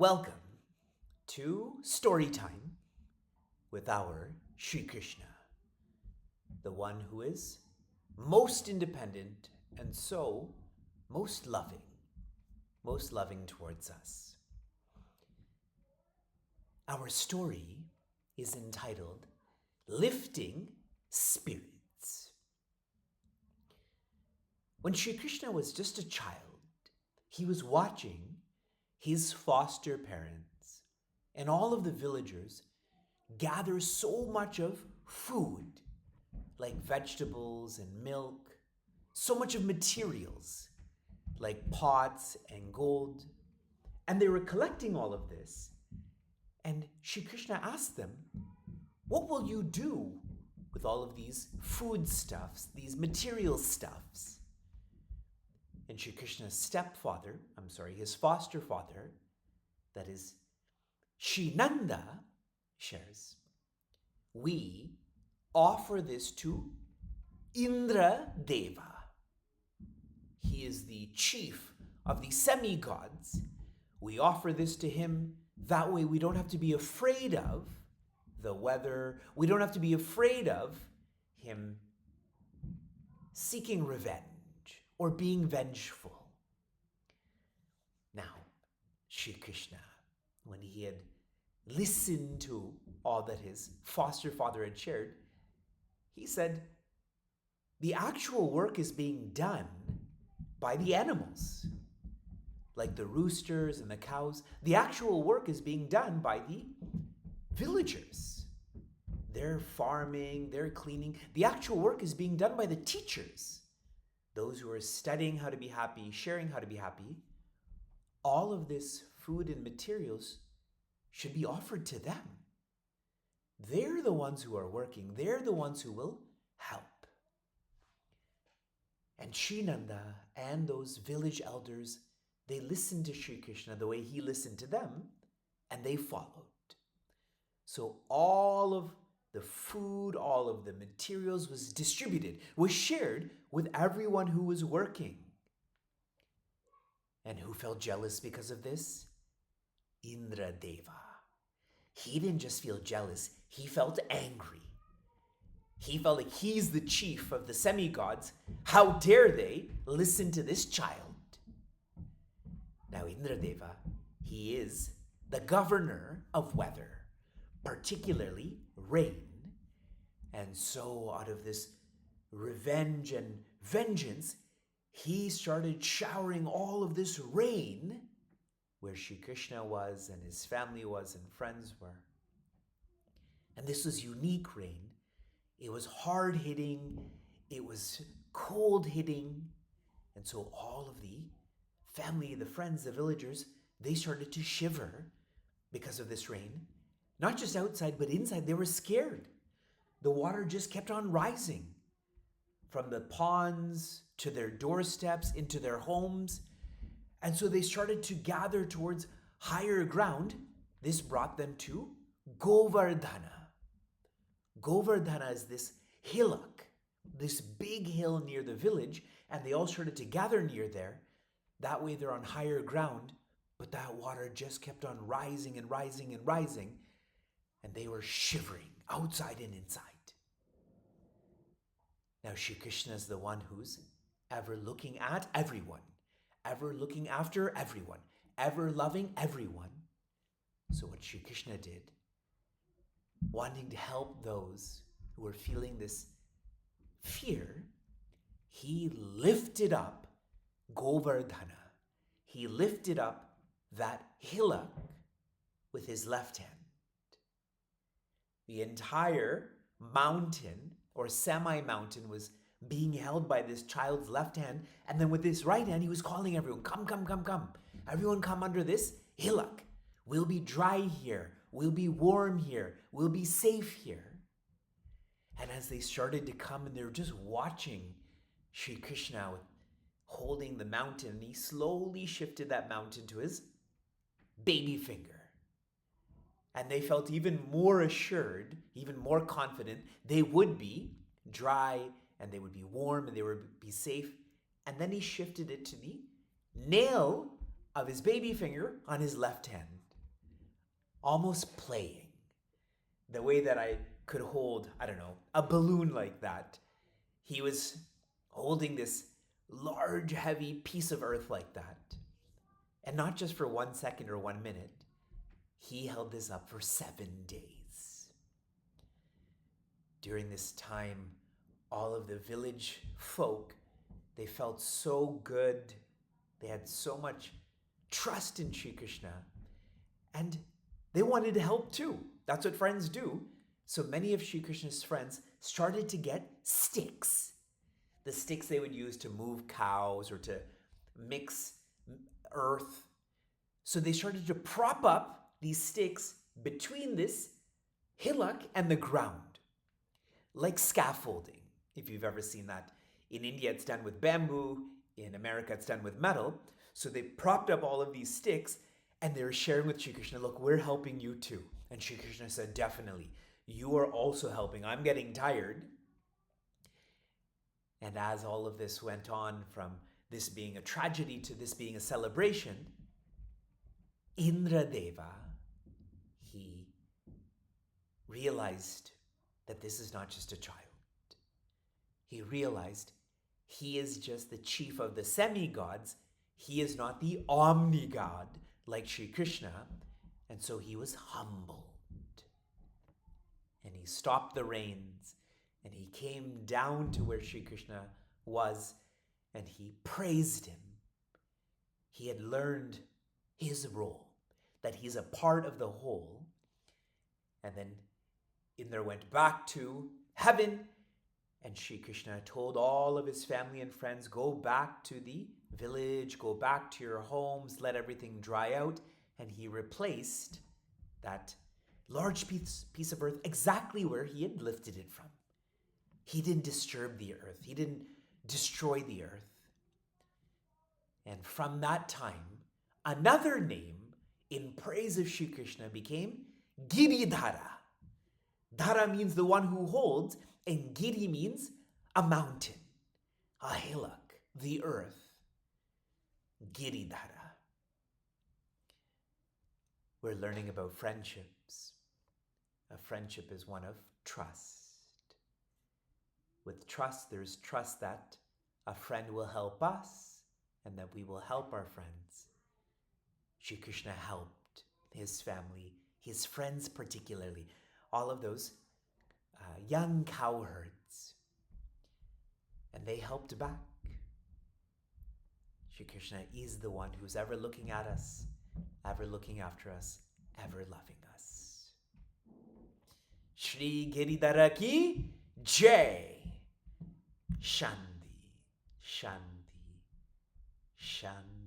Welcome to Storytime with our Shri Krishna, the one who is most independent and so most loving towards us. Our story is entitled Lifting Spirits. When Shri Krishna was just a child, he was watching his foster parents and all of the villagers gather so much of food, like vegetables and milk, so much of materials, like pots and gold. And they were collecting all of this. And Shri Krishna asked them, "What will you do with all of these food stuffs, these material stuffs?" And Shri Krishna's his foster father, that is Shri Nanda, shares, "We offer this to Indra Deva. He is the chief of the semi-gods. We offer this to him. That way we don't have to be afraid of the weather. We don't have to be afraid of him seeking revenge or being vengeful." Now, Shri Krishna, when he had listened to all that his foster father had shared, he said, the actual work is being done by the animals, like the roosters and the cows. The actual work is being done by the villagers. They're farming, they're cleaning. The actual work is being done by the teachers, those who are studying how to be happy, sharing how to be happy. All of this food and materials should be offered to them. They're the ones who are working. They're the ones who will help. And Shri Nanda and those village elders, they listened to Shri Krishna the way he listened to them, and they followed. So all of the food, all of the materials was distributed, was shared with everyone who was working. And who felt jealous because of this? Indra Deva. He didn't just feel jealous, he felt angry. He felt like he's the chief of the semi-gods. How dare they listen to this child? Now Indra Deva, he is the governor of weather, particularly rain. And so out of this revenge and vengeance, he started showering all of this rain where Shri Krishna was and his family was and friends were. And this was unique rain. It was hard hitting, it was cold hitting. And so all of the family, the friends, the villagers, they started to shiver because of this rain. Not just outside, but inside, they were scared. The water just kept on rising from the ponds to their doorsteps, into their homes. And so they started to gather towards higher ground. This brought them to Govardhana. Govardhana is this hillock, this big hill near the village, and they all started to gather near there. That way they're on higher ground, but that water just kept on rising and rising and rising, and they were shivering outside and inside. Now Shri Krishna is the one who's ever looking at everyone, ever looking after everyone, ever loving everyone. So what Shri Krishna did, wanting to help those who were feeling this fear, he lifted up Govardhana. He lifted up that hillock with his left hand. The entire mountain or semi-mountain was being held by this child's left hand, and then with his right hand, he was calling everyone, "Come, come, come, come. Everyone come under this hillock. We'll be dry here. We'll be warm here. We'll be safe here." And as they started to come, and they were just watching Shri Krishna holding the mountain, and he slowly shifted that mountain to his baby finger. And they felt even more assured, even more confident they would be dry and they would be warm and they would be safe. And then he shifted it to the nail of his baby finger on his left hand. almost playing. The way that I could hold, I don't know, a balloon like that. He was holding this large, heavy piece of earth like that. And not just for 1 second or 1 minute. He held this up for 7 days. During this time, all of the village folk, they felt so good. They had so much trust in Shri Krishna. And they wanted to help too. That's what friends do. So many of Shri Krishna's friends started to get sticks. The sticks they would use to move cows or to mix earth. So they started to prop up these sticks between this hillock and the ground, like scaffolding, if you've ever seen that. In India, it's done with bamboo. In America, it's done with metal. So they propped up all of these sticks and they were sharing with Shri Krishna, look, we're helping you too. And Shri Krishna said, definitely, you are also helping. I'm getting tired. And as all of this went on, from this being a tragedy to this being a celebration, Indradeva, he realized that this is not just a child. He realized he is just the chief of the semi-gods. He is not the omni-god like Shri Krishna. And so he was humbled. And he stopped the reins and he came down to where Shri Krishna was and he praised him. He had learned his role, that he's a part of the whole. And then Indra went back to heaven and Shri Krishna told all of his family and friends, go back to the village, go back to your homes, let everything dry out. And he replaced that large piece of earth exactly where he had lifted it from. He didn't disturb the earth. He didn't destroy the earth. And from that time, another name in praise of Shri Krishna became Giridhara. Dhara means the one who holds, and Giri means a mountain, a hillock, the earth. Giridhara. We're learning about friendships. A friendship is one of trust. With trust, there's trust that a friend will help us and that we will help our friends. Shri Krishna helped his family, his friends particularly, all of those young cowherds. And they helped back. Shri Krishna is the one who's ever looking at us, ever looking after us, ever loving us. Shri Giridhara ki Jai. Shanti, Shanti, Shanti.